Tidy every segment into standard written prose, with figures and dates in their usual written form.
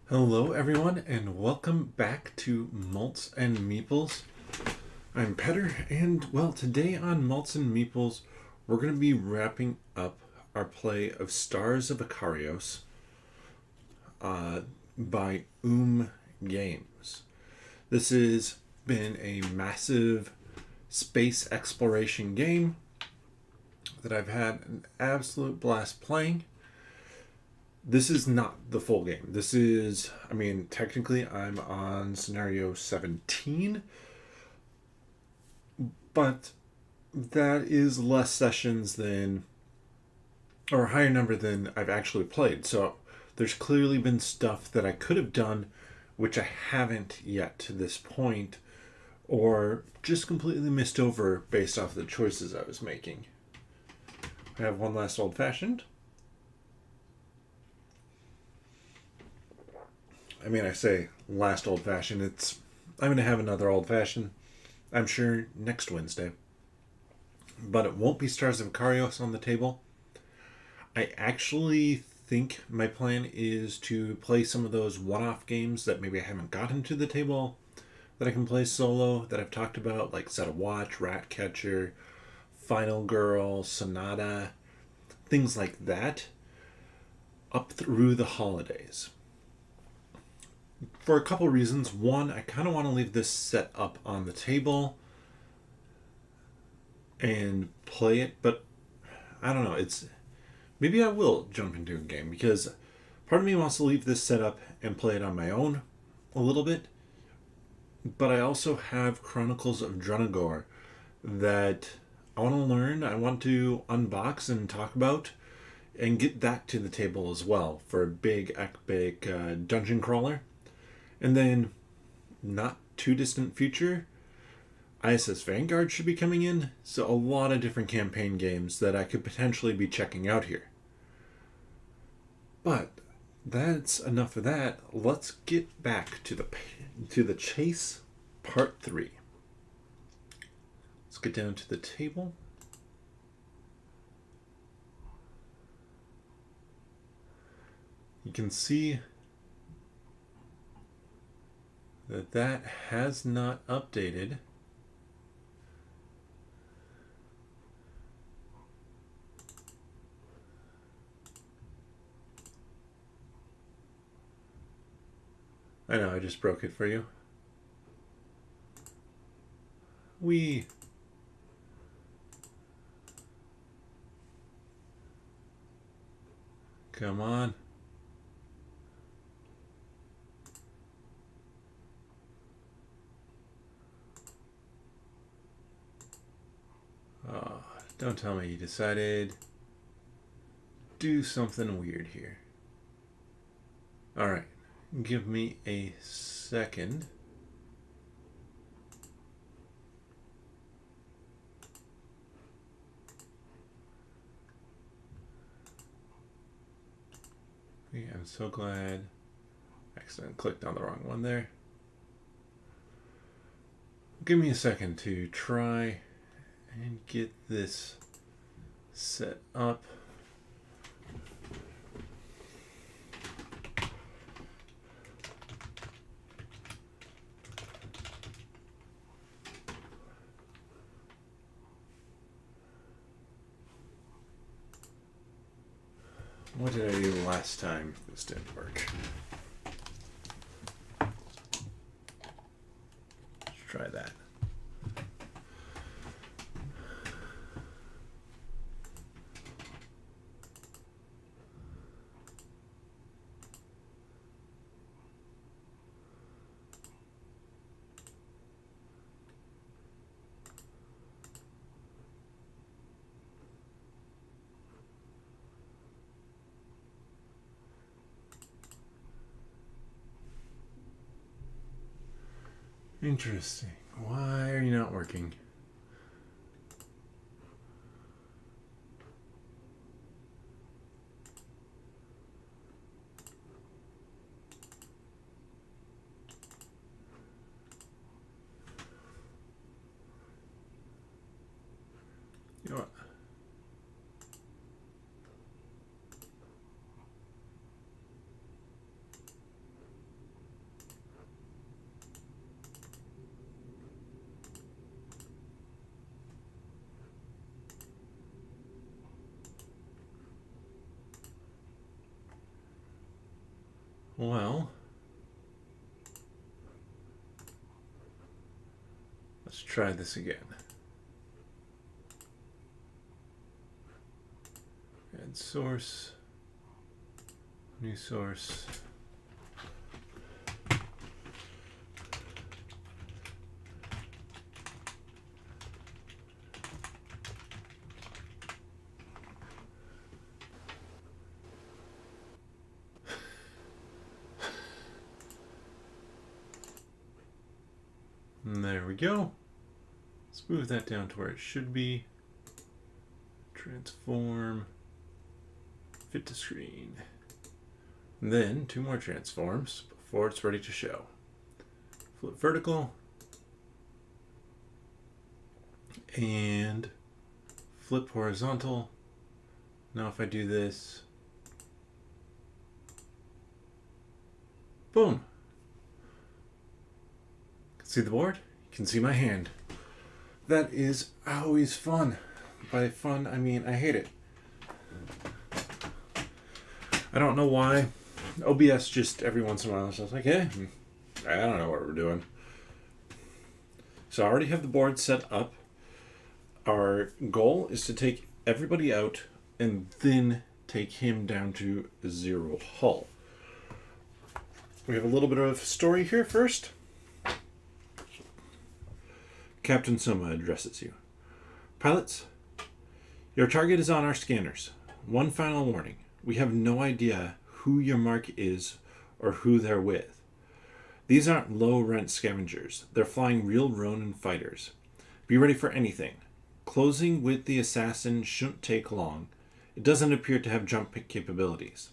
Hello, everyone, and welcome back to Malts and Meeples. I'm Petter, and today on Malts and Meeples, we're going to be wrapping up our play of Stars of Akarios by OOMM Games. This has been a massive space exploration game that I've had an absolute blast playing. This is not the full game. This is, technically I'm on scenario 17, but that is less sessions than, or a higher number than I've actually played. So there's clearly been stuff that I could have done, which I haven't yet to this point, or just completely missed over based off the choices I was making. I have one last old fashioned. I say last old fashioned. I'm going to have another old fashioned, I'm sure, next Wednesday. But it won't be Stars of Akarios on the table. I actually think my plan is to play some of those one-off games that maybe I haven't gotten to the table that I can play solo that I've talked about, like Set a Watch, Ratcatcher, Final Girl, Sonata, things like that, up through the holidays. For a couple reasons. One, I kind of want to leave this set up on the table and play it, but I don't know. Maybe I will jump into a game because part of me wants to leave this set up and play it on my own a little bit, but I also have Chronicles of Drunagor that I want to learn, I want to unbox and talk about, and get that to the table as well for a big, epic dungeon crawler. And then, not too distant future, ISS Vanguard should be coming in, so a lot of different campaign games that I could potentially be checking out here. But that's enough of that. Let's get back to the chase, part 3. Let's get down to the table. You can see that has not updated. I know, I just broke it for you. Come on. Oh, don't tell me you decided do something weird here. Alright, give me a second. I'm so glad. Accidentally clicked on the wrong one there. Give me a second to try and get this set up. What did I do last time? This didn't work. Let's try that. Interesting. Why are you not working? You know what? Well, let's try this again. Add source, new source. And there we go. Let's move that down to where it should be. Transform, fit to screen. And then 2 more transforms before it's ready to show. Flip vertical and flip horizontal. Now if I do this, boom. See the board? You can see my hand. That is always fun. By fun, I mean I hate it. I don't know why. OBS just every once in a while is just like, hey, I don't know what we're doing. So I already have the board set up. Our goal is to take everybody out and then take him down to 0 hull. We have a little bit of story here first. Captain Soma addresses you. Pilots, your target is on our scanners. One final warning. We have no idea who your mark is or who they're with. These aren't low-rent scavengers. They're flying real Ronin fighters. Be ready for anything. Closing with the assassin shouldn't take long. It doesn't appear to have jump capabilities.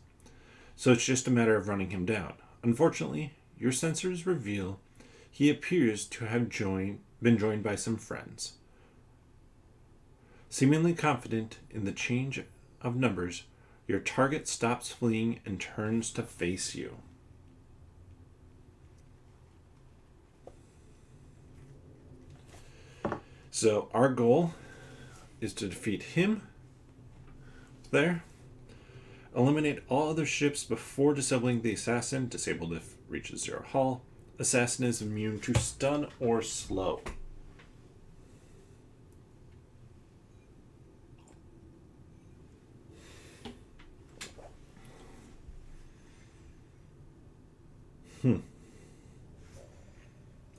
So it's just a matter of running him down. Unfortunately, your sensors reveal he appears to have been joined by some friends. Seemingly confident in the change of numbers, your target stops fleeing and turns to face you. So our goal is to defeat him there. Eliminate all other ships before disabling the assassin. Disabled if reaches 0 hull. Assassin is immune to stun or slow.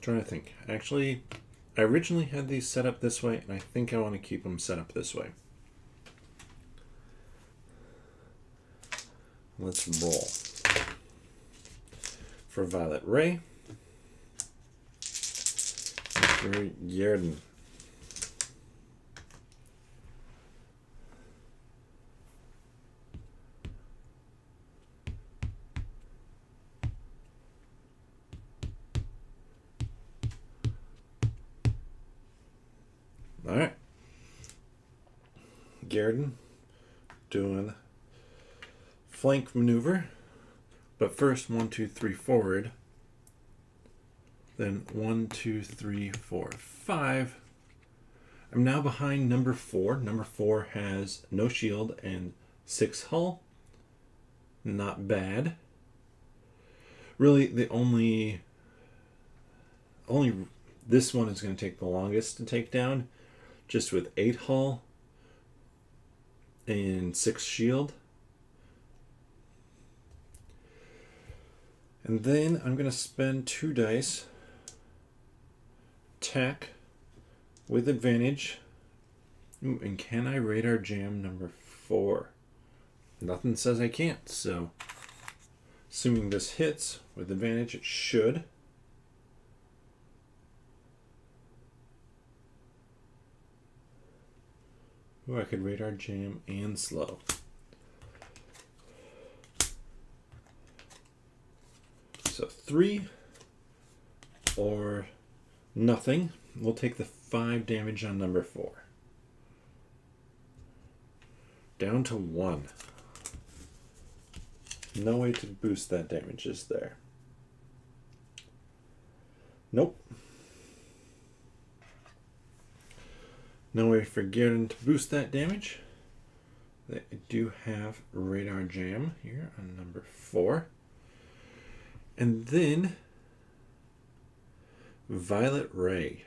Trying to think. Actually, I originally had these set up this way, and I think I want to keep them set up this way. Let's roll. For Violet Ray, for Yerden. All right. Garden doing flank maneuver, but first 1, 2, 3 forward, then 1, 2, 3, 4, 5. I'm now behind number 4. Number 4 has no shield and 6 hull. Not bad. Really, the only this one is going to take the longest to take down, just with 8 hull and 6 shield. And then I'm going to spend 2 dice, attack with advantage. Ooh, and can I radar jam number 4? Nothing says I can't, so assuming this hits with advantage, it should. Ooh, I could radar jam and slow. So 3 or nothing. We'll take the 5 damage on number 4. Down to 1. No way to boost that damage, is there? Nope. No way for Garden to boost that damage. I do have radar jam here on number 4. And then Violet Ray.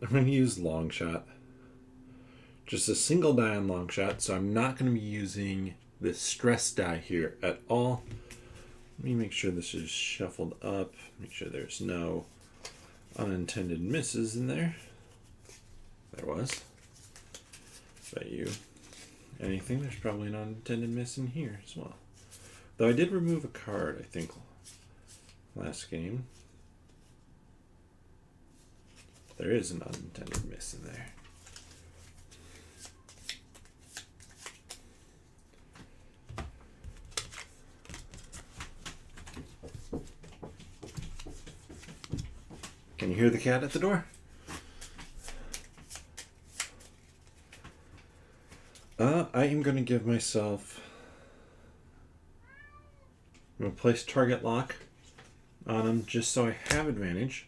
I'm going to use Long Shot. Just a single die on Long Shot, so I'm not going to be using this stress die here at all. Let me make sure this is shuffled up. Make sure there's no unintended misses in there. There was. Bet you anything, there's probably an unintended miss in here as well. Though I did remove a card, I think, last game. There is an unintended miss in there. Can you hear the cat at the door? I am going to give myself... I'm going to place target lock on him just so I have advantage.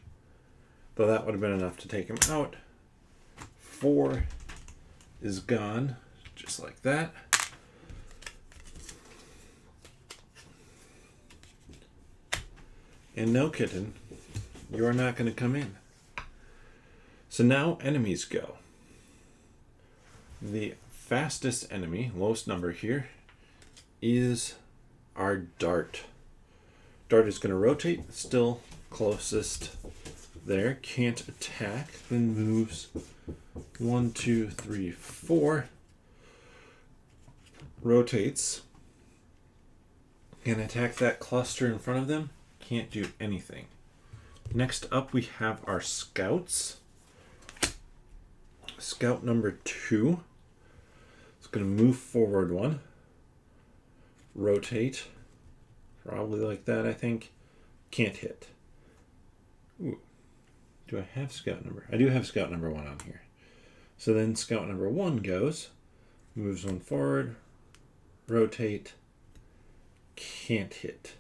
Though that would have been enough to take him out. 4 is gone, just like that. And no, kitten, you are not going to come in. So now enemies go. The fastest enemy, lowest number here, is our Dart. Dart is going to rotate, still closest there, can't attack, then moves 1, 2, 3, 4, rotates, can attack that cluster in front of them, can't do anything. Next up we have our scouts. Scout number 2 is going to move forward 1, rotate, probably like that, I think, can't hit. Ooh. Do I have scout number? I do have scout number 1 on here. So then scout number 1 goes, moves 1 forward, rotate, can't hit.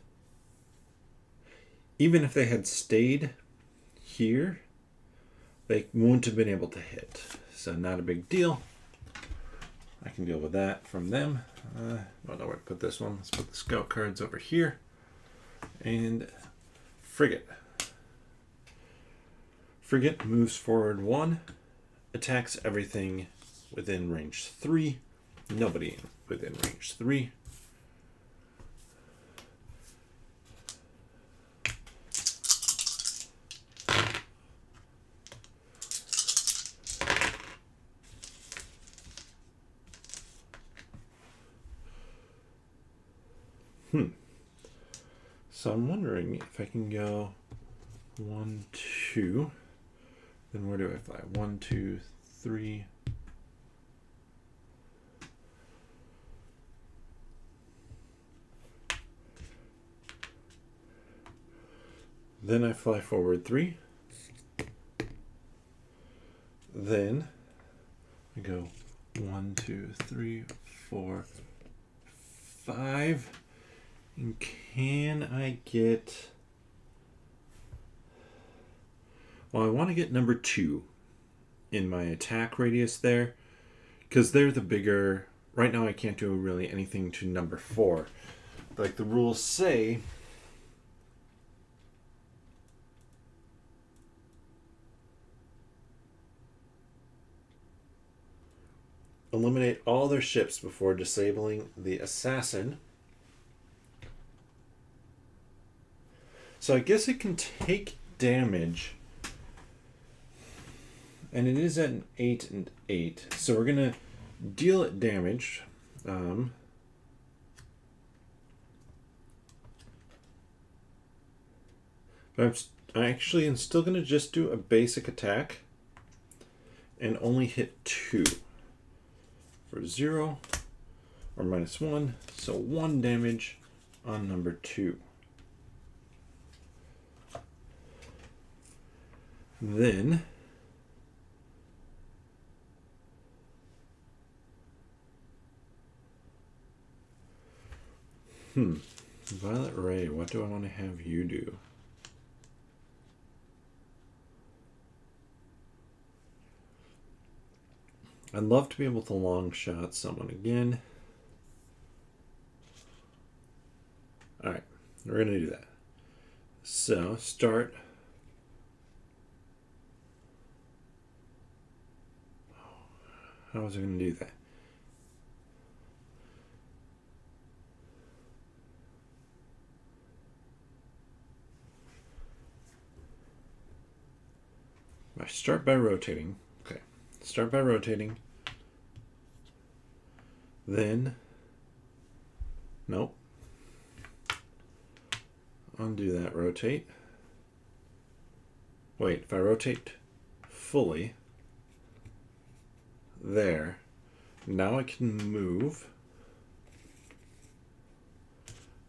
Even if they had stayed here, they wouldn't have been able to hit. So not a big deal. I can deal with that from them. I don't know where to put this one. Let's put the scout cards over here. And Frigate. Frigate moves forward 1, attacks everything within range 3. Nobody within range 3. So I'm wondering if I can go 1, 2. Then where do I fly? 1, 2, 3. Then I fly forward 3. Then I go 1, 2, 3, 4, 5. And can I get... Well, I want to get number 2 in my attack radius there, because they're the bigger... Right now I can't do really anything to number 4. Like the rules say... Eliminate all their ships before disabling the assassin. So I guess it can take damage. And it is at an 8 and 8. So we're going to deal it damage. But I actually am still going to just do a basic attack. And only hit 2. For 0. Or -1. So 1 damage on number 2. Then... Violet Ray, what do I want to have you do? I'd love to be able to long shot someone again. Alright, we're going to do that. So, start. How was I going to do that? I start by rotating. Okay, start by rotating. Then, nope. Undo that, rotate. Wait, if I rotate fully, there, now I can move.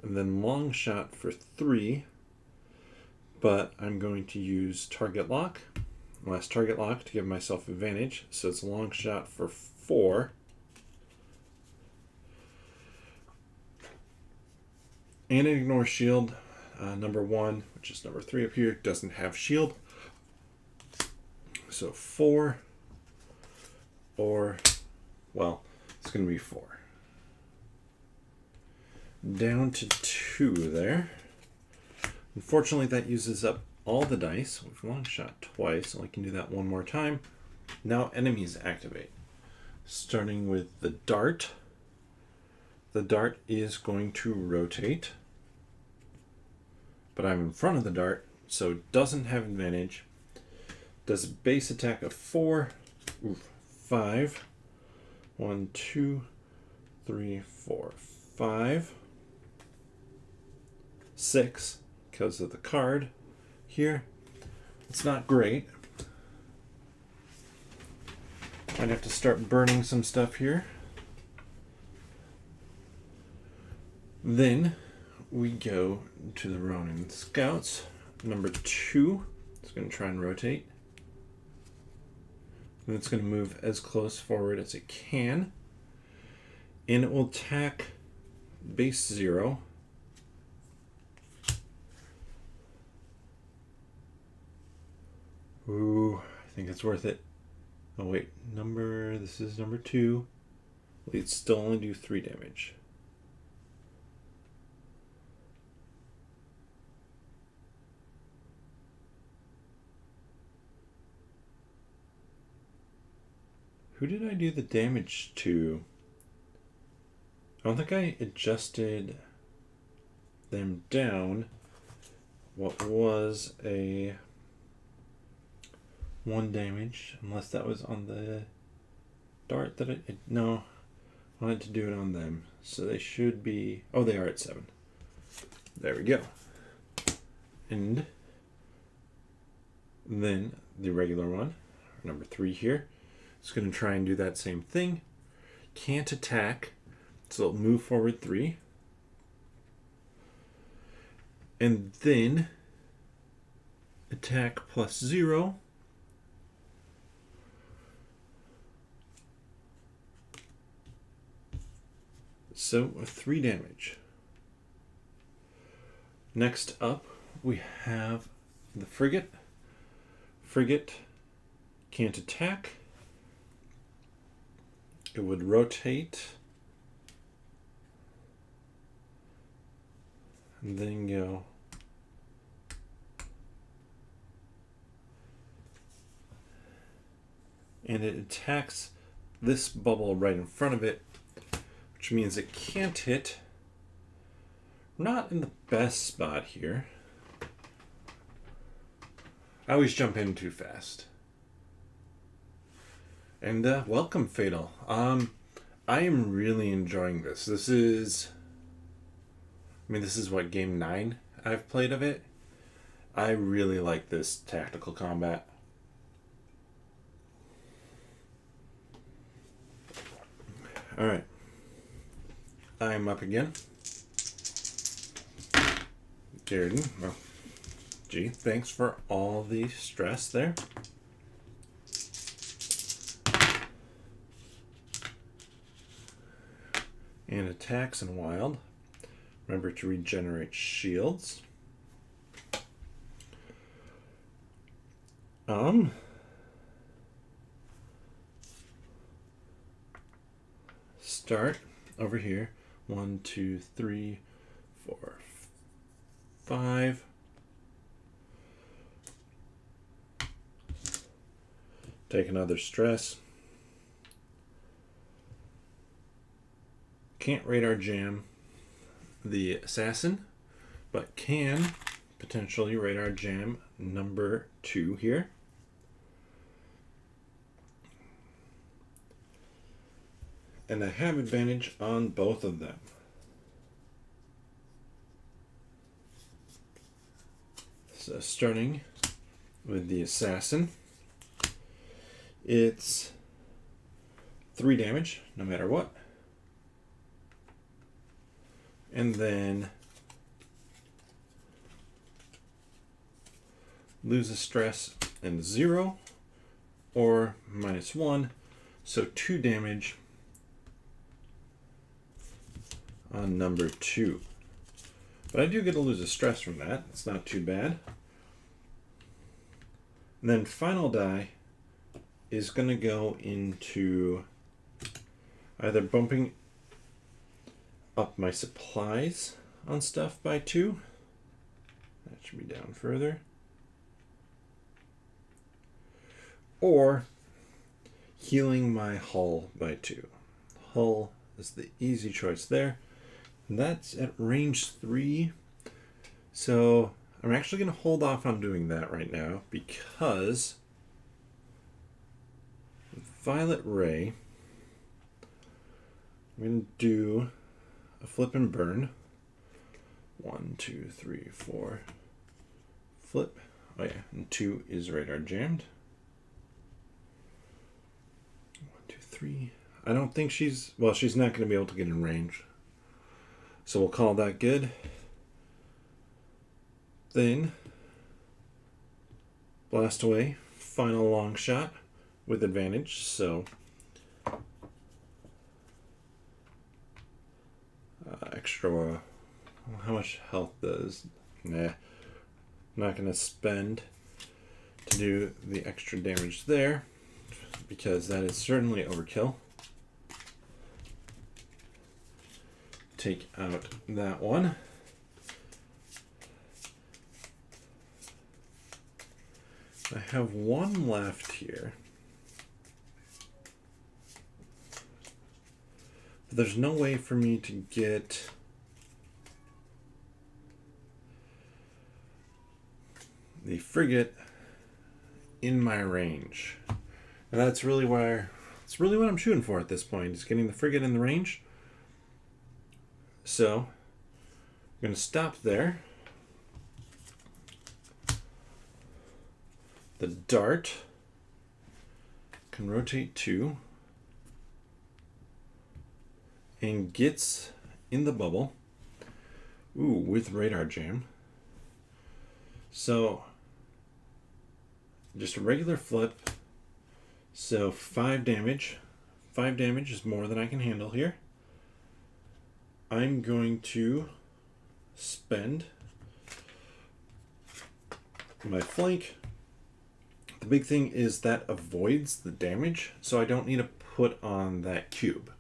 And then long shot for 3, but I'm going to use target lock. Last target lock to give myself advantage, so it's a long shot for 4. And it ignores shield. Number 1, which is number 3 up here, doesn't have shield. So 4, or, well, it's going to be 4. Down to 2 there. Unfortunately, that uses up all the dice. We've long shot twice, so I can do that one more time. Now enemies activate. Starting with the dart. The dart is going to rotate. But I'm in front of the dart, so it doesn't have advantage. Does a base attack of 4. 5. 1, 2, 3, 4, 5. 6, because of the card here. It's not great. I'd have to start burning some stuff here. Then we go to the Ronin Scouts. Number 2 is going to try and rotate. And it's going to move as close forward as it can. And it will attack base 0. Ooh, I think it's worth it. Oh wait, this is number 2. It'd still only do 3 damage. Who did I do the damage to? I don't think I adjusted them down. What was a 1 damage, unless that was on the dart that no, I wanted to do it on them. So they should be, oh, they are at 7. There we go. And then the regular one, number 3 here, is going to try and do that same thing. Can't attack, so it'll move forward 3. And then attack plus 0. So 3 damage. Next up, we have the frigate. Frigate can't attack. It would rotate. And then go. And it attacks this bubble right in front of it, which means it can't hit. We're not in the best spot here. I always jump in too fast. And welcome, Fatal. I am really enjoying this. This is what, game 9 I've played of it. I really like this tactical combat. Alright. I'm up again. Garden. Well, gee, thanks for all the stress there. And attacks and wild. Remember to regenerate shields. Start over here. 1, 2, 3, 4, 5. Take another stress. Can't radar jam the assassin, but can potentially radar jam number 2 here. And I have advantage on both of them. So starting with the assassin, it's 3 damage no matter what. And then lose a stress and 0 or -1, so 2 damage on number 2. But I do get to lose a stress from that. It's not too bad. And then final die is going to go into either bumping up my supplies on stuff by 2. That should be down further. Or healing my hull by 2. Hull is the easy choice there. And that's at range 3. So I'm actually going to hold off on doing that right now because with Violet Ray, I'm going to do a flip and burn. 1, 2, 3, 4. Flip. Oh yeah, and 2 is radar jammed. 1, 2, 3. I don't think she's not going to be able to get in range. So we'll call that good. Then blast away. Final long shot with advantage. So extra. How much health does? Nah. I'm not going to spend to do the extra damage there because that is certainly overkill. Take out that one. I have one left here. But there's no way for me to get the frigate in my range. And that's really what I'm shooting for at this point, is getting the frigate in the range. So I'm going to stop there. The dart can rotate 2 and gets in the bubble. Ooh, with radar jam. So just a regular flip. So 5 damage. 5 damage is more than I can handle here. I'm going to spend my flank. The big thing is that avoids the damage, so I don't need to put on that cube.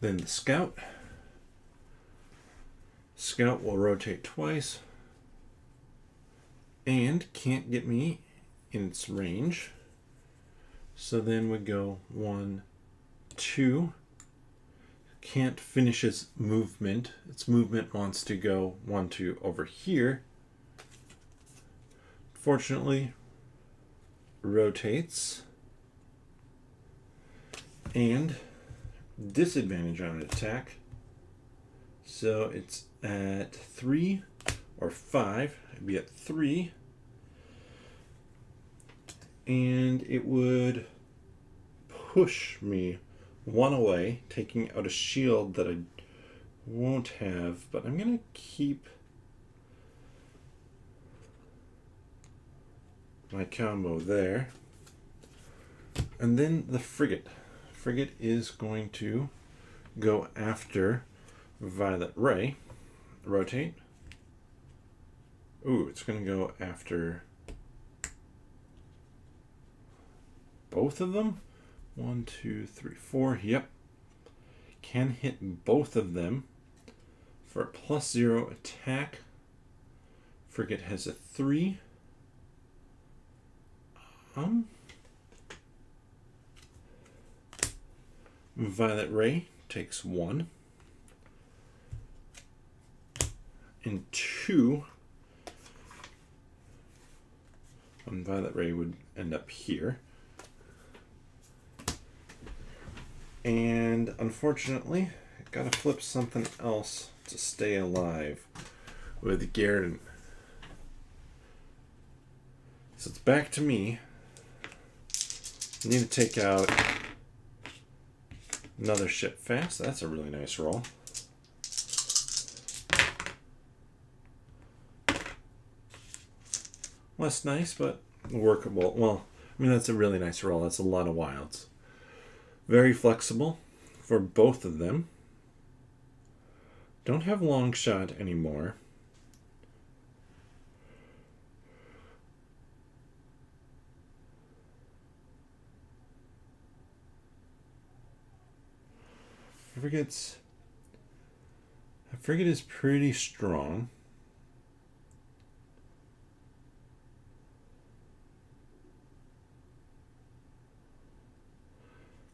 Then the scout. Scout will rotate twice and can't get me in its range. So then we go 1, 2. Can't finish its movement. Its movement wants to go 1, 2 over here. Fortunately, rotates and disadvantage on an attack. So it's at 3 or 5. It'd be at 3. And it would push me 1 away, taking out a shield that I won't have, but I'm going to keep my combo there. And then the frigate. frigate is going to go after Violet Ray. Rotate. Ooh, it's going to go after both of them. 1, 2, 3, 4. Yep. Can hit both of them for a +0 attack. Frigate has a 3. Violet Ray takes 1. And 2. Violet Ray would end up here. And unfortunately, I gotta flip something else to stay alive with Garden. So it's back to me. I need to take out another ship fast. That's a really nice roll. Less nice, but workable. Well, I mean, that's a really nice roll. That's a lot of wilds. Very flexible for both of them. Don't have long shot anymore. Frigate is pretty strong.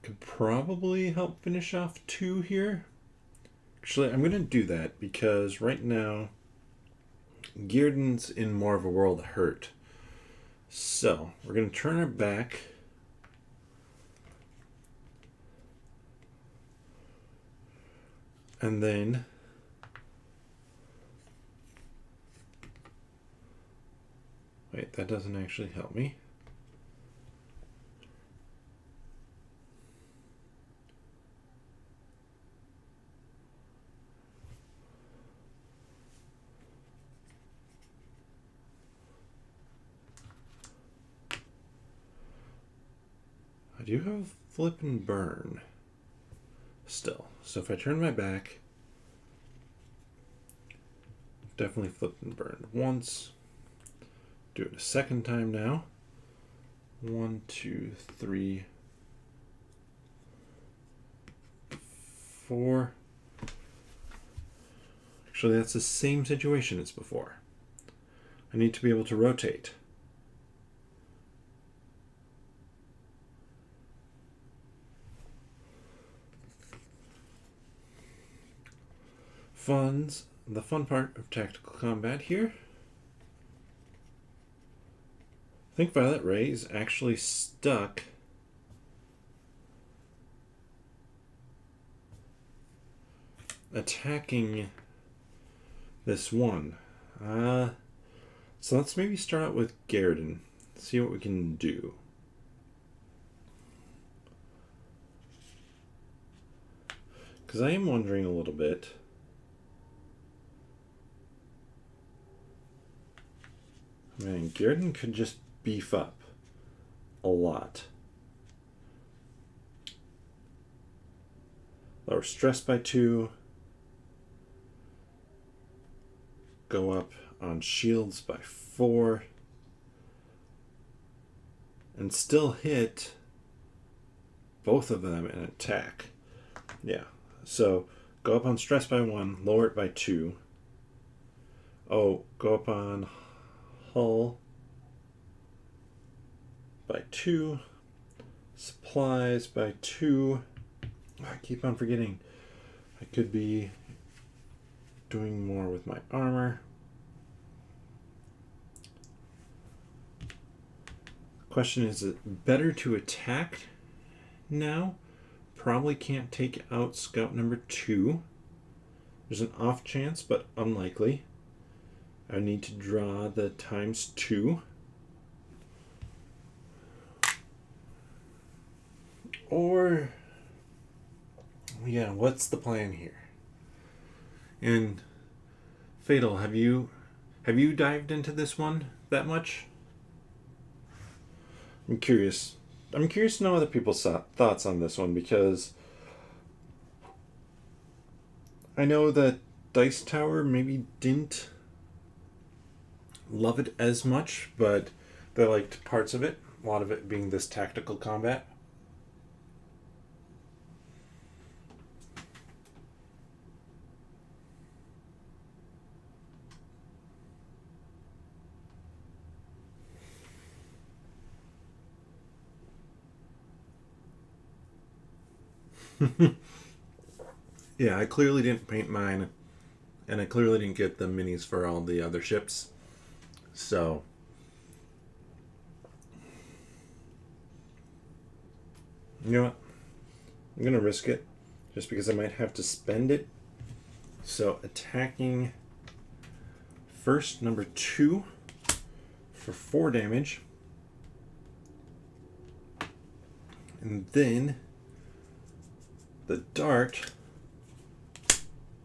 Could probably help finish off 2 here. Actually, I'm going to do that because right now Gearden's in more of a world of hurt. So we're going to turn our back. And then wait, that doesn't actually help me. I do have flip and burn still. So if I turn my back, definitely flip and burn once. Do it a second time now. 1, 2, 3, 4. Actually, that's the same situation as before. I need to be able to rotate. The fun part of tactical combat here. I think Violet Ray is actually stuck attacking this one. So let's maybe start out with Garden. See what we can do. Because I am wondering a little bit. Man, Garden could just beef up a lot. Lower stress by 2. Go up on shields by 4. And still hit both of them in attack. Yeah. So go up on stress by 1, lower it by 2. Oh, go up on hull by 2, supplies by 2. I keep on forgetting I could be doing more with my armor. Question is it better to attack now? Probably can't take out scout number 2. There's an off chance, but unlikely. I need to draw the ×2. Or, yeah, what's the plan here? And Fatal, have you dived into this one that much? I'm curious I'm curious to know other people's thoughts on this one, because I know that Dice Tower maybe didn't love it as much, but they liked parts of it, a lot of it being this tactical combat. Yeah, I clearly didn't paint mine, and I clearly didn't get the minis for all the other ships. So, you know what? I'm going to risk it, just because I might have to spend it. So, attacking first, number 2 for 4 damage. And then the dart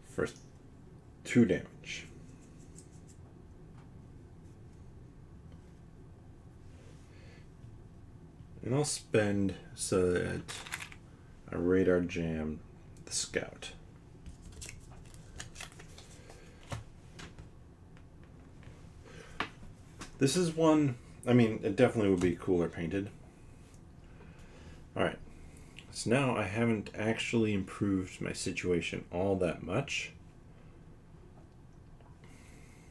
for 2 damage. And I'll spend so that I radar jam the scout. This is one, I mean, it definitely would be cooler painted. Alright, so now I haven't actually improved my situation all that much.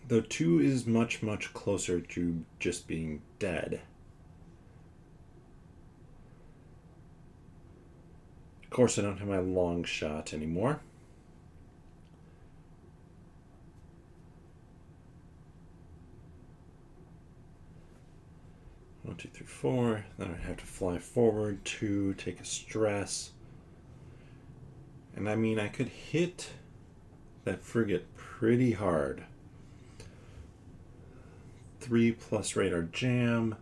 Though 2 is much, much closer to just being dead. Of course, I don't have my long shot anymore. One, two, three, 4. Then I have to fly forward 2, take a stress. And I mean, I could hit that frigate pretty hard. 3 plus radar jam.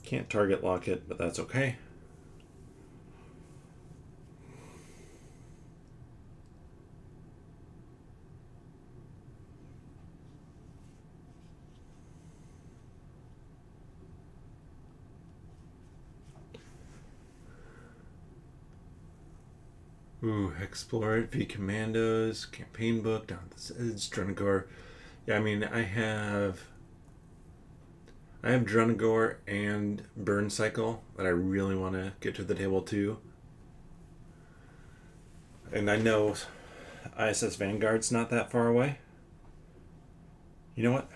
Can't target lock it, but that's okay. Ooh, explore it, V Commandos, campaign book, down it's Drunagor. Yeah, I mean, I have Drunagor and Burn Cycle that I really want to get to the table too. And I know ISS Vanguard's not that far away. You know what?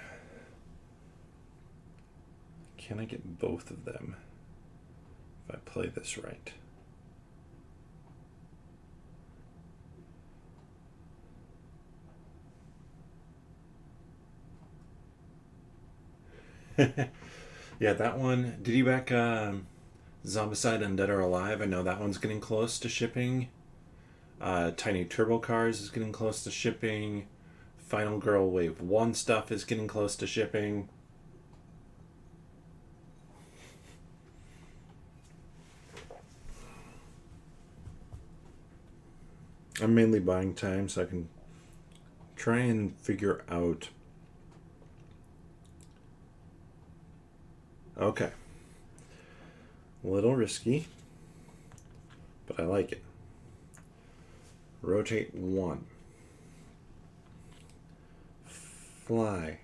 Can I get both of them if I play this right? Yeah, that one. Did you back Zombicide Undead or Alive? I know that one's getting close to shipping. Tiny Turbo Cars is getting close to shipping. Final Girl Wave 1 stuff is getting close to shipping. I'm mainly buying time so I can try and figure out. Okay. A little risky, but I like it. Rotate 1. Fly.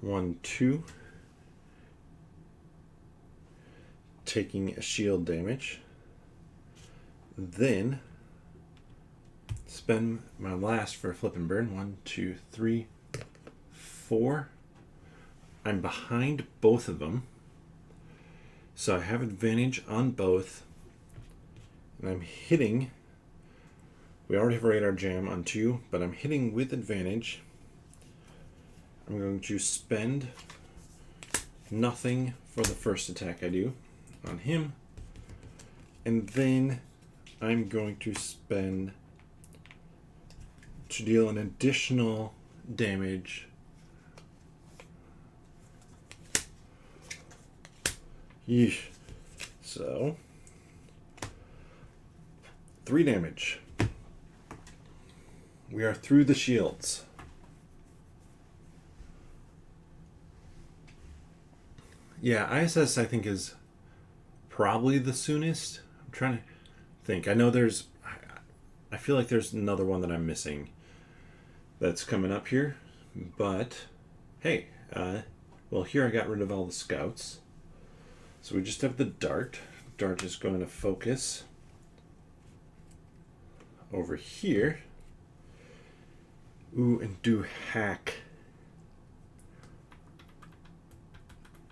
1, 2. Taking a shield damage. Then spend my last for a flip and burn. 1, 2, 3, 4. I'm behind both of them, so I have advantage on both, and I'm hitting. We already have radar jam on 2, but I'm hitting with advantage. I'm going to spend nothing for the first attack I do on him, and then I'm going to spend to deal an additional damage. Yeesh. So, 3 damage. We are through the shields. Yeah, ISS I think is probably the soonest. I'm trying to think. I know there's. I feel like there's another one that I'm missing that's coming up here. But hey, well, here I got rid of all the scouts. So we just have the dart. Dart is going to focus over here. Ooh, and do hack.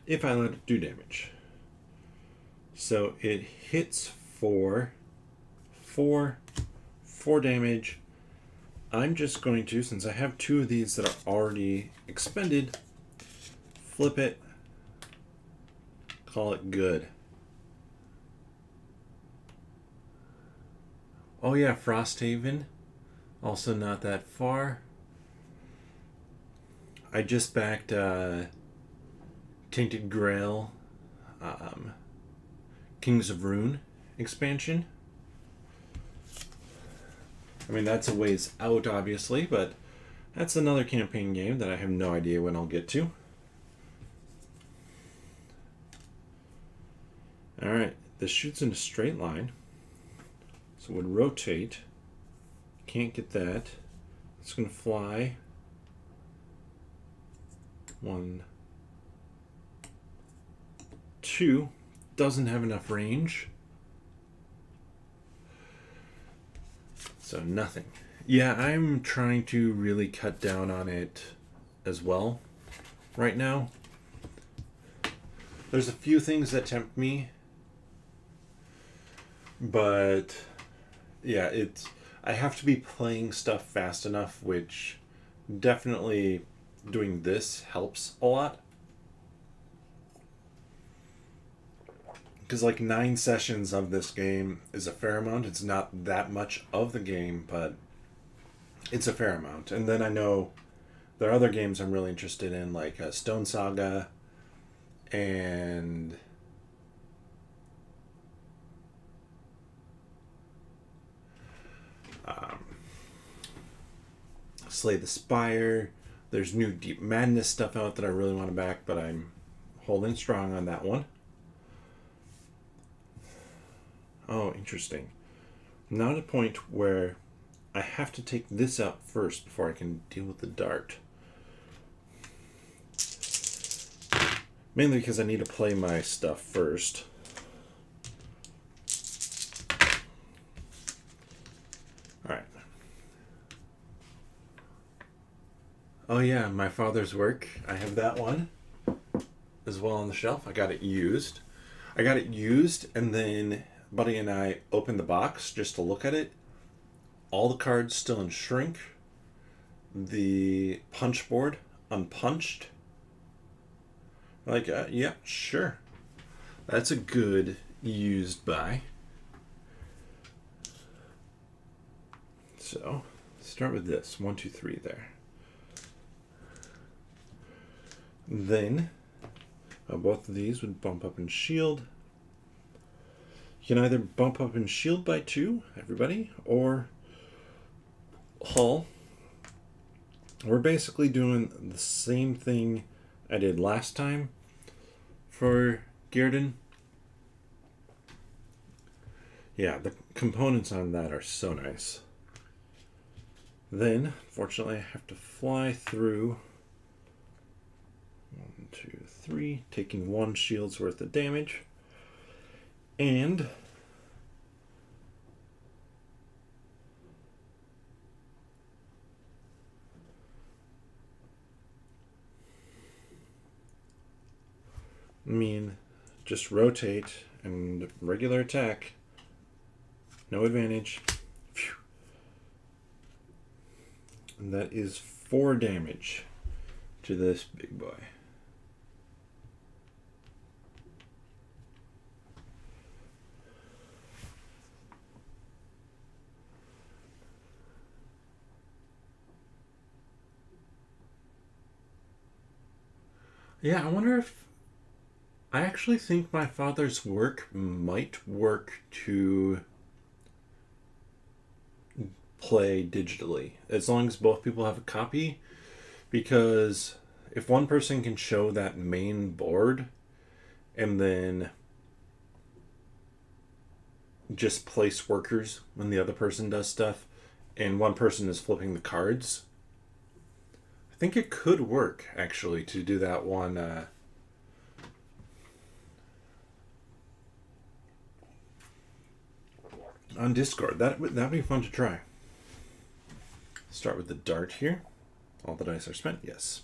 If I let it do damage. So it hits for 4 damage. I'm just going to, since I have 2 of these that are already expended, flip it, call it good. Oh yeah, Frosthaven, also not that far. I just backed Tainted Grail, Kings of Rune expansion. I mean, that's a ways out, obviously, but that's another campaign game that I have no idea when I'll get to. Alright, this shoots in a straight line. So it would rotate. Can't get that. It's going to fly. 1, 2. Doesn't have enough range. So nothing. Yeah, I'm trying to really cut down on it as well right now. There's a few things that tempt me. But yeah, I have to be playing stuff fast enough, which definitely doing this helps a lot. Because like 9 sessions of this game is a fair amount. It's not that much of the game, but it's a fair amount. And then I know there are other games I'm really interested in, like Stone Saga and Slay the Spire. There's new Deep Madness stuff out that I really want to back, but I'm holding strong on that one. Oh, interesting. Now at a point where I have to take this out first before I can deal with the dart. Mainly because I need to play my stuff first. Alright. Oh yeah, my father's work. I have that one as well on the shelf. I got it used. And then Buddy and I opened the box just to look at it. All the cards still in shrink. The punch board unpunched. Like, yeah, sure. That's a good used buy. So, start with this. 1, 2, 3 there. Then, both of these would bump up in shield. You can either bump up in shield by 2, everybody, or hull. We're basically doing the same thing I did last time for Gearden. Yeah, the components on that are so nice. Then, fortunately, I have to fly through 1, 2, 3, taking 1 shield's worth of damage. And just rotate and regular attack. No advantage. Phew. And that is 4 damage to this big boy. Yeah, I wonder if... I actually think my father's work might work to play digitally, as long as both people have a copy, because if one person can show that main board, and then just place workers when the other person does stuff, and one person is flipping the cards. I think it could work, actually, to do that one on Discord. That'd be fun to try. Start with the dart here. All the dice are spent, yes.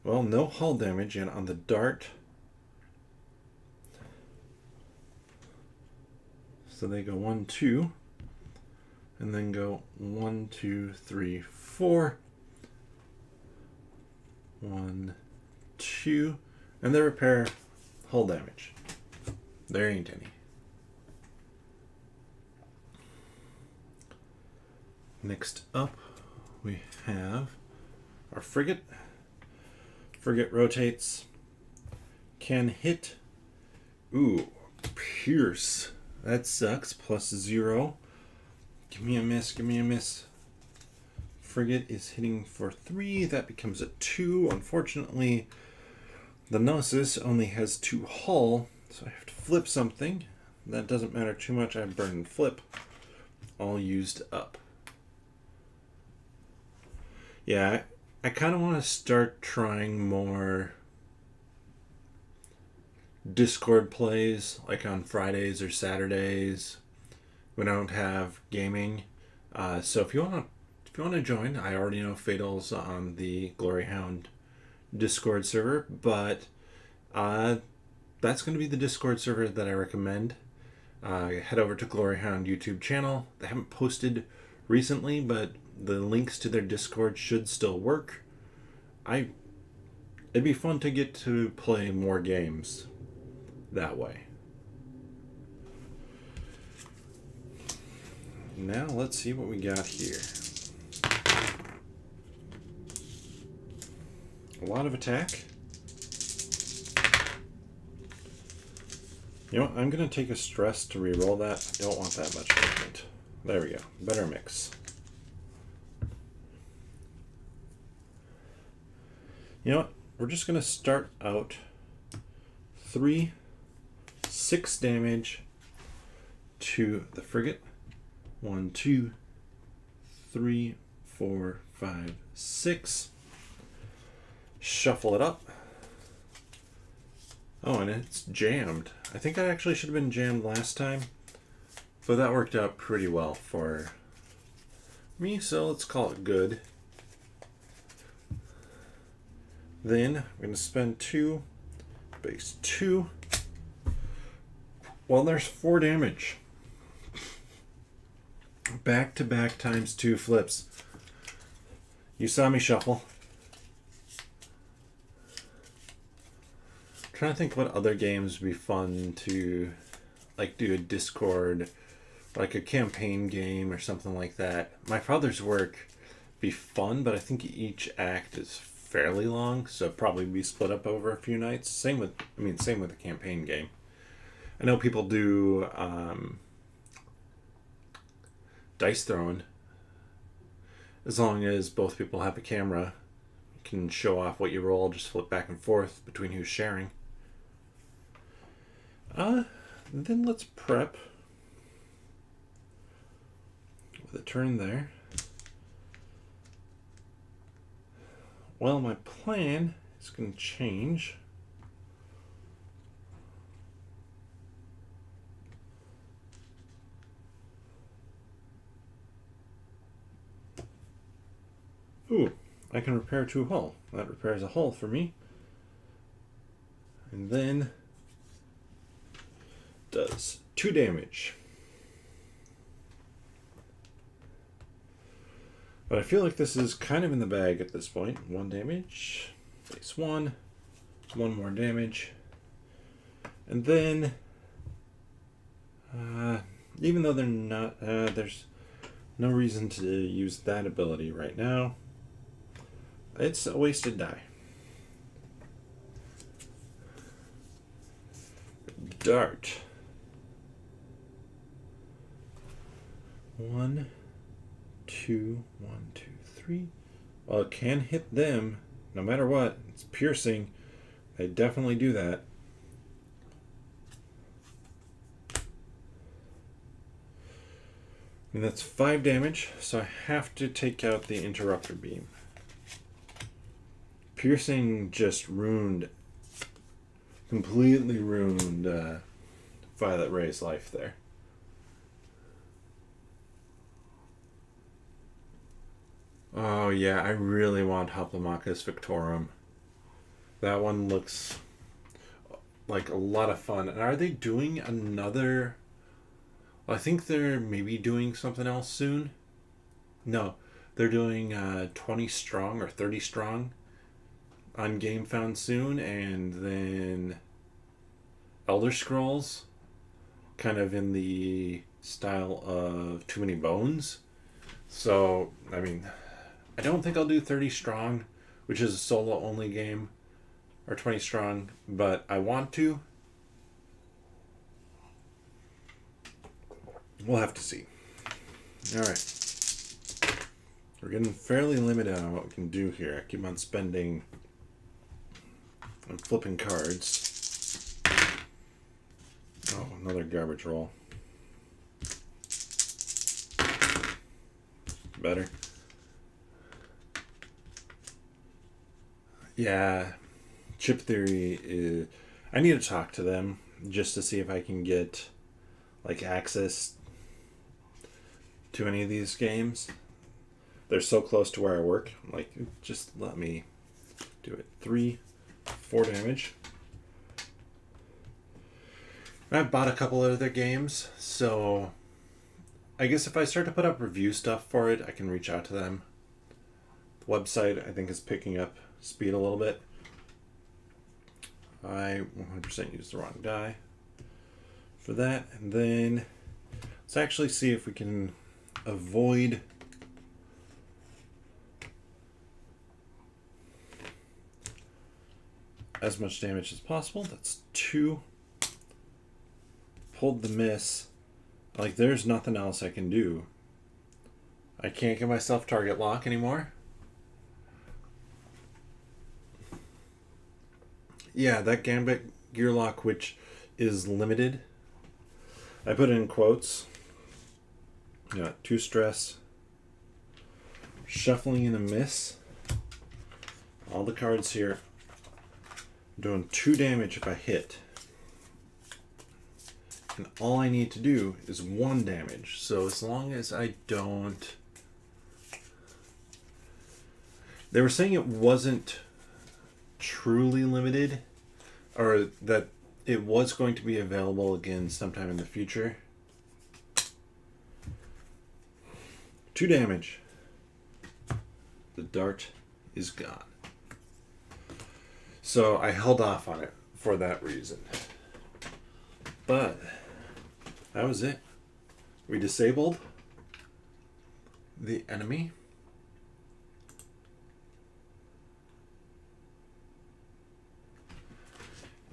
Well, no hull damage, and on the dart, so they go 1, 2, and then go 1, 2, 3, 4. 1, 2, and they repair hull damage. There ain't any. Next up, we have our frigate. Frigate rotates. Can hit. Ooh, pierce. That sucks. +0. Give me a miss. Give me a miss. Frigate is hitting for 3. That becomes a 2. Unfortunately, the Gnosis only has 2 hull, so I have to flip something. That doesn't matter too much. I have burn and flip all used up. Yeah, I kind of want to start trying more Discord plays, like on Fridays or Saturdays when I don't have gaming. So if you want to join, I already know Fatal's on the Gloryhound Discord server, but that's going to be the Discord server that I recommend. Head over to Gloryhound YouTube channel. They haven't posted recently, but the links to their Discord should still work. It'd be fun to get to play more games that way. Now let's see what we got here. A lot of attack. You know what? I'm going to take a stress to reroll that. I don't want that much movement. There we go. Better mix. You know what? We're just going to start out 3, 6 damage to the frigate. 1, 2, 3, 4, 5, 6. Shuffle it up. Oh, and it's jammed. I think I actually should have been jammed last time, but that worked out pretty well for me, so let's call it good. Then I'm going to spend 2, base 2. Well, there's 4 damage. Back to back times 2 flips. You saw me shuffle. I'm trying to think what other games would be fun to like do a Discord, like a campaign game or something like that. My Father's Work be fun, but I think each act is fairly long, so probably be split up over a few nights. Same with a campaign game. I know people do dice throwing. As long as both people have a camera, you can show off what you roll, just flip back and forth between who's sharing. Then let's prep with a turn there. Well, my plan is going to change. Ooh, I can repair 2 hull. That repairs a hull for me. And then does 2 damage. But I feel like this is kind of in the bag at this point. 1 damage, base 1, 1 more damage. And then, even though they're not, there's no reason to use that ability right now. It's a wasted die. Dart. 1, 2, 1, 2, 3. Well, it can hit them no matter what. It's piercing. I definitely do that. And that's 5 damage, so I have to take out the interrupter beam. Piercing just completely ruined Violet Ray's life there. Oh yeah, I really want Hoplomachus Victorum. That one looks like a lot of fun. And are they doing another... I think they're maybe doing something else soon. No, they're doing 20 strong or 30 strong on Game Found soon, and then Elder Scrolls, kind of in the style of Too Many Bones. So, I mean, I don't think I'll do 30 strong, which is a solo only game, or 20 strong, but I want to. We'll have to see. Alright. We're getting fairly limited on what we can do here. I keep on spending and flipping cards. Oh, another garbage roll. Better. Yeah, Chip Theory is... I need to talk to them just to see if I can get like access to any of these games. They're so close to where I work. Like, just let me do it. 4 damage. I've bought a couple of other games, so I guess if I start to put up review stuff for it, I can reach out to them. The website, I think, is picking up speed a little bit. I 100% used the wrong die for that. And then let's actually see if we can avoid as much damage as possible. That's 2. Pulled the miss. Like, there's nothing else I can do. I can't get myself target lock anymore. Yeah, that Gambit gear lock, which is limited. I put it in quotes. Yeah, 2 stress. Shuffling in a miss. All the cards here. I'm doing 2 damage if I hit. And all I need to do is 1 damage. So as long as I don't... They were saying it wasn't truly limited, or that it was going to be available again sometime in the future. 2 damage. The dart is gone. So I held off on it for that reason. But that was it. We disabled the enemy.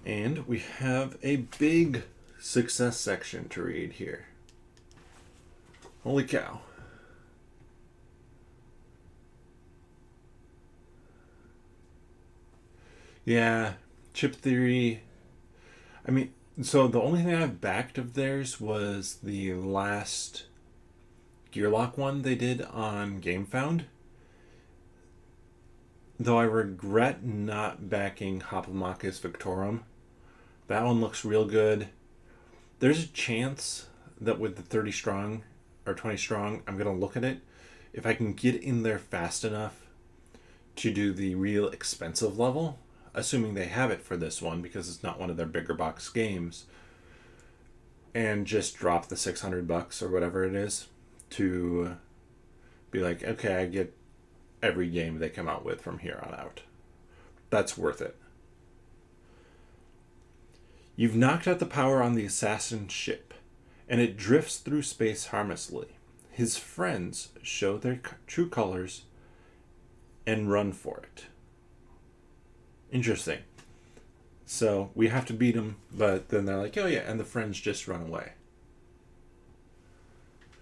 And we have a big success section to read here. Holy cow. Yeah, Chip Theory. I mean, so the only thing I've backed of theirs was the last Gearlock one they did on GameFound. Though I regret not backing Hoplomachus Victorum. That one looks real good. There's a chance that with the 30 strong or 20 strong, I'm going to look at it. If I can get in there fast enough to do the real expensive level, assuming they have it for this one because it's not one of their bigger box games, and just drop the $600 or whatever it is to be like, okay, I get every game they come out with from here on out. That's worth it. You've knocked out the power on the assassin ship, and it drifts through space harmlessly. His friends show their true colors and run for it. Interesting. So we have to beat them, but then they're like, oh yeah, and the friends just run away.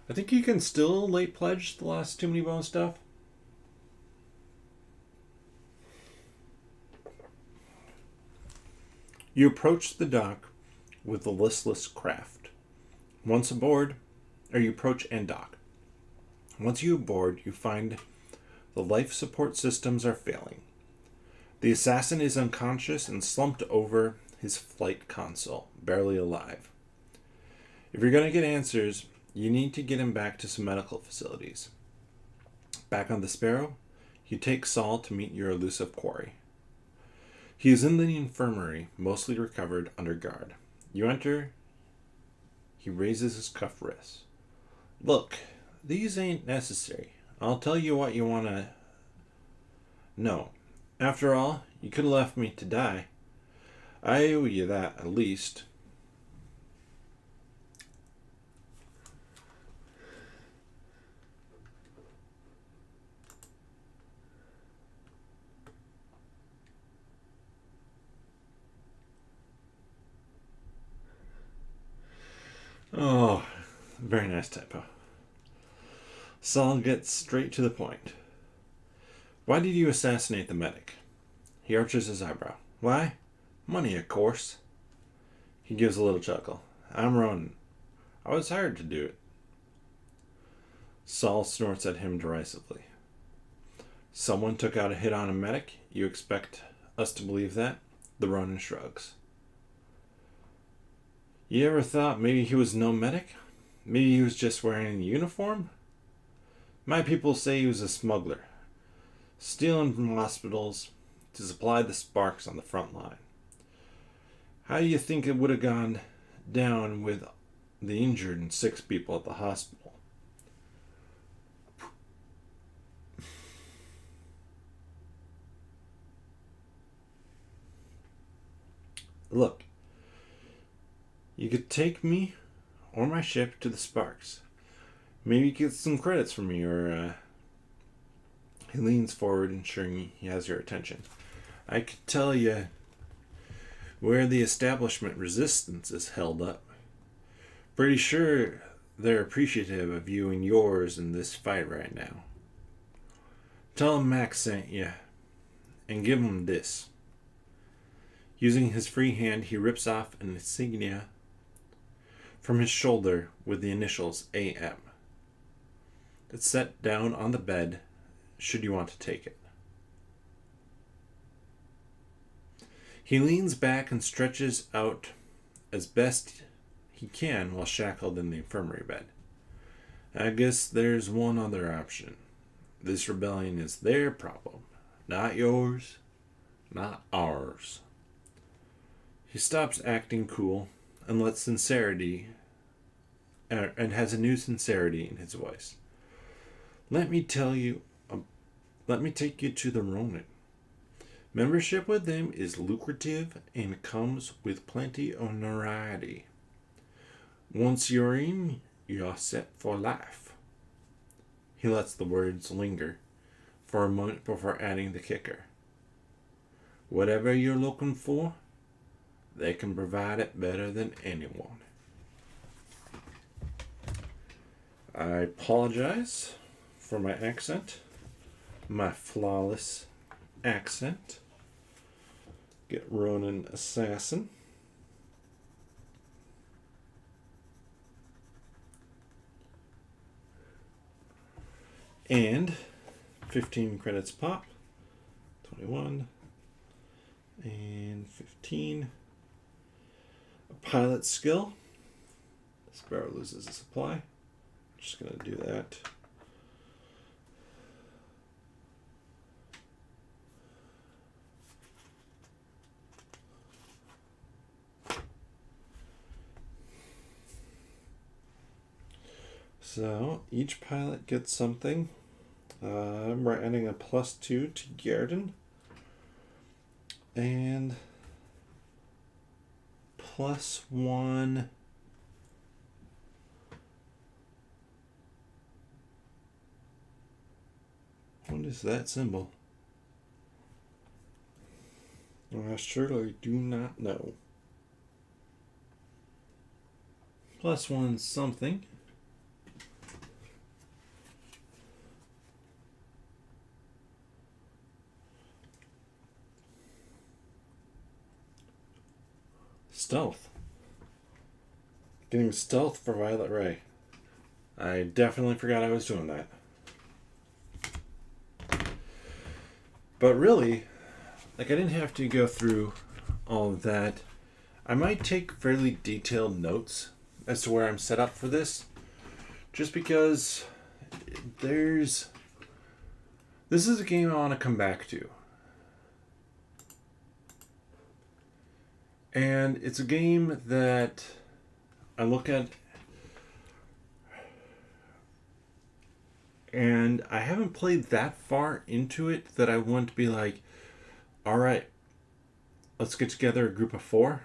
I think you can still late pledge the last Too Many Bones stuff. You approach the dock with the listless craft. Once aboard, or you approach and dock. Once you board, you find the life support systems are failing. The assassin is unconscious and slumped over his flight console, barely alive. If you're going to get answers, you need to get him back to some medical facilities. Back on the Sparrow, you take Saul to meet your elusive quarry. He is in the infirmary, mostly recovered, under guard. You enter. He raises his cuffed wrists. Look, these ain't necessary. I'll tell you what you want to know. After all, you could have left me to die. I owe you that, at least. Oh, very nice typo. Saul gets straight to the point. Why did you assassinate the medic? He arches his eyebrow. Why? Money, of course. He gives a little chuckle. I'm Ronan. I was hired to do it. Saul snorts at him derisively. Someone took out a hit on a medic? You expect us to believe that? The Ronan shrugs. You ever thought maybe he was no medic? Maybe he was just wearing a uniform? My people say he was a smuggler, stealing from hospitals to supply the sparks on the front line. How do you think it would have gone down with the injured and 6 people at the hospital? Look, you could take me or my ship to the sparks. Maybe get some credits from me, or he leans forward, ensuring he has your attention. I could tell you where the establishment resistance is held up. Pretty sure they're appreciative of you and yours in this fight right now. Tell them Max sent you, and give him this. Using his free hand, he rips off an insignia from his shoulder with the initials AM. It's set down on the bed, should you want to take it. He leans back and stretches out as best he can while shackled in the infirmary bed. I guess there's one other option. This rebellion is their problem, not yours, not ours. He stops acting cool and lets sincerity, and has a new sincerity in his voice. Let me take you to the Ronin. Membership with them is lucrative and comes with plenty of notoriety. Once you're in, you're set for life. He lets the words linger for a moment before adding the kicker. Whatever you're looking for, they can provide it better than anyone. I apologize for my accent, my flawless accent. Get Ronin Assassin. And 15 credits pop. 21 and 15. A pilot skill. Sparrow loses a supply. Just going to do that. So each pilot gets something. We're adding a +2 to Garden. And +1. What is that symbol? I surely do not know. +1 something. Stealth. Getting stealth for Violet Ray. I definitely forgot I was doing that. But really, like, I didn't have to go through all of that. I might take fairly detailed notes as to where I'm set up for this, just because this is a game I want to come back to. And it's a game that I look at, and I haven't played that far into it that I want to be like, all right, let's get together a group of 4,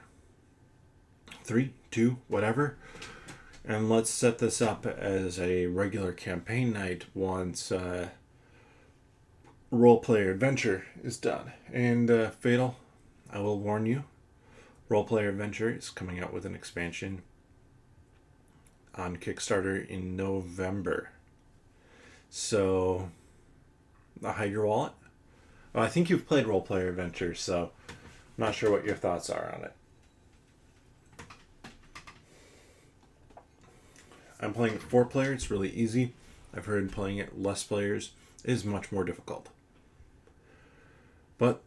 3, 2, whatever, and let's set this up as a regular campaign night once role player adventure is done. And Fatal, I will warn you, role player adventure is coming out with an expansion on Kickstarter in November. So, hide your wallet. Well, I think you've played role player adventure, so I'm not sure what your thoughts are on it. I'm playing it 4 player. It's really easy. I've heard playing it less players is much more difficult. But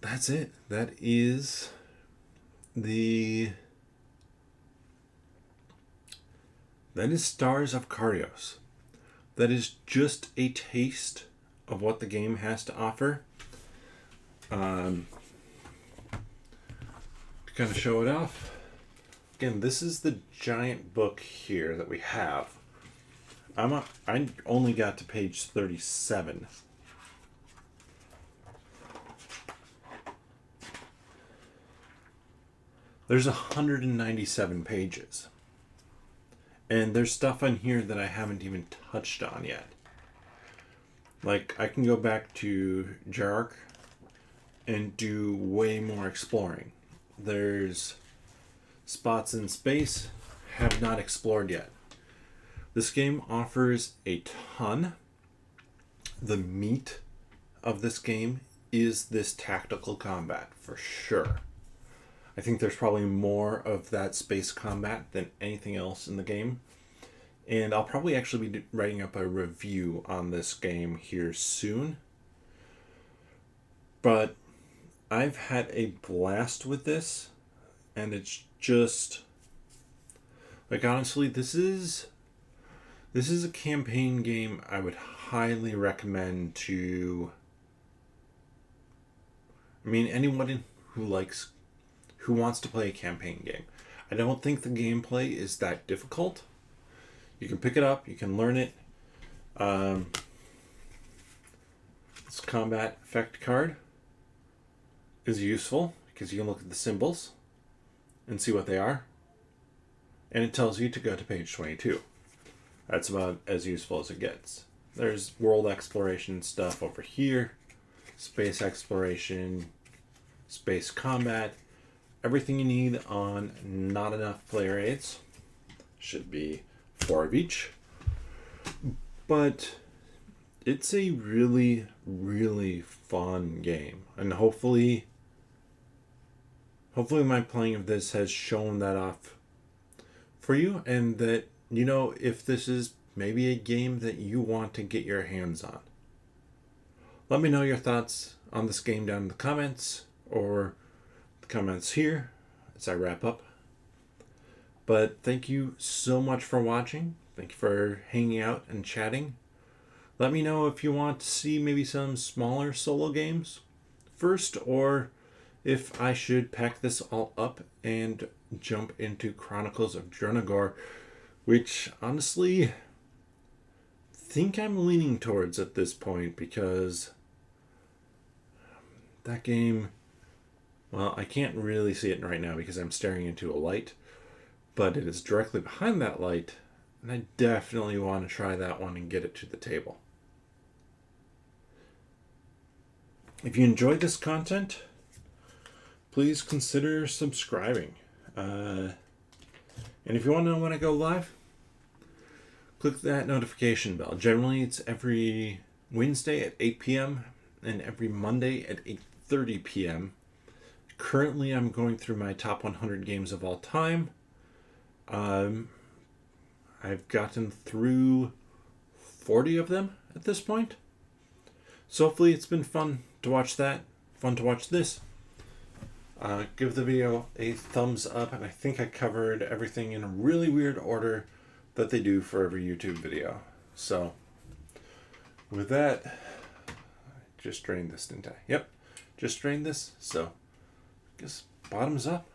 that's it. That is Stars of Akarios. That is just a taste of what the game has to offer. To kind of show it off. Again, this is the giant book here that we have. I only got to page 37. There's 197 pages. And there's stuff on here that I haven't even touched on yet. Like, I can go back to Jark and do way more exploring. There's spots in space have not explored yet. This game offers a ton. The meat of this game is this tactical combat, for sure. I think there's probably more of that space combat than anything else in the game. And I'll probably actually be writing up a review on this game here soon. But I've had a blast with this. And it's just, like, honestly, this is a campaign game I would highly recommend to, anyone who wants to play a campaign game. I don't think the gameplay is that difficult. You can pick it up, you can learn it. This combat effect card is useful because you can look at the symbols and see what they are. And it tells you to go to page 22. That's about as useful as it gets. There's world exploration stuff over here, space exploration, space combat, everything you need on not enough player aids. Should be 4 of each. But it's a really, really fun game. And hopefully my playing of this has shown that off for you, and that, if this is maybe a game that you want to get your hands on. Let me know your thoughts on this game down in the comments, or the comments here as I wrap up. But thank you so much for watching. Thank you for hanging out and chatting. Let me know if you want to see maybe some smaller solo games first, or if I should pack this all up and jump into Chronicles of Dronagor, which honestly think I'm leaning towards at this point, because that game, well, I can't really see it right now because I'm staring into a light, but it is directly behind that light, and I definitely want to try that one and get it to the table. If you enjoyed this content, please consider subscribing. And if you want to know when I go live, click that notification bell. Generally, it's every Wednesday at 8 p.m. and every Monday at 8:30 p.m. Currently, I'm going through my top 100 games of all time. I've gotten through 40 of them at this point. So hopefully it's been fun to watch that, fun to watch this. Give the video a thumbs up, and I think I covered everything in a really weird order that they do for every YouTube video. So, with that, I just drained this, didn't I? Yep, just drained this, so I guess bottoms up.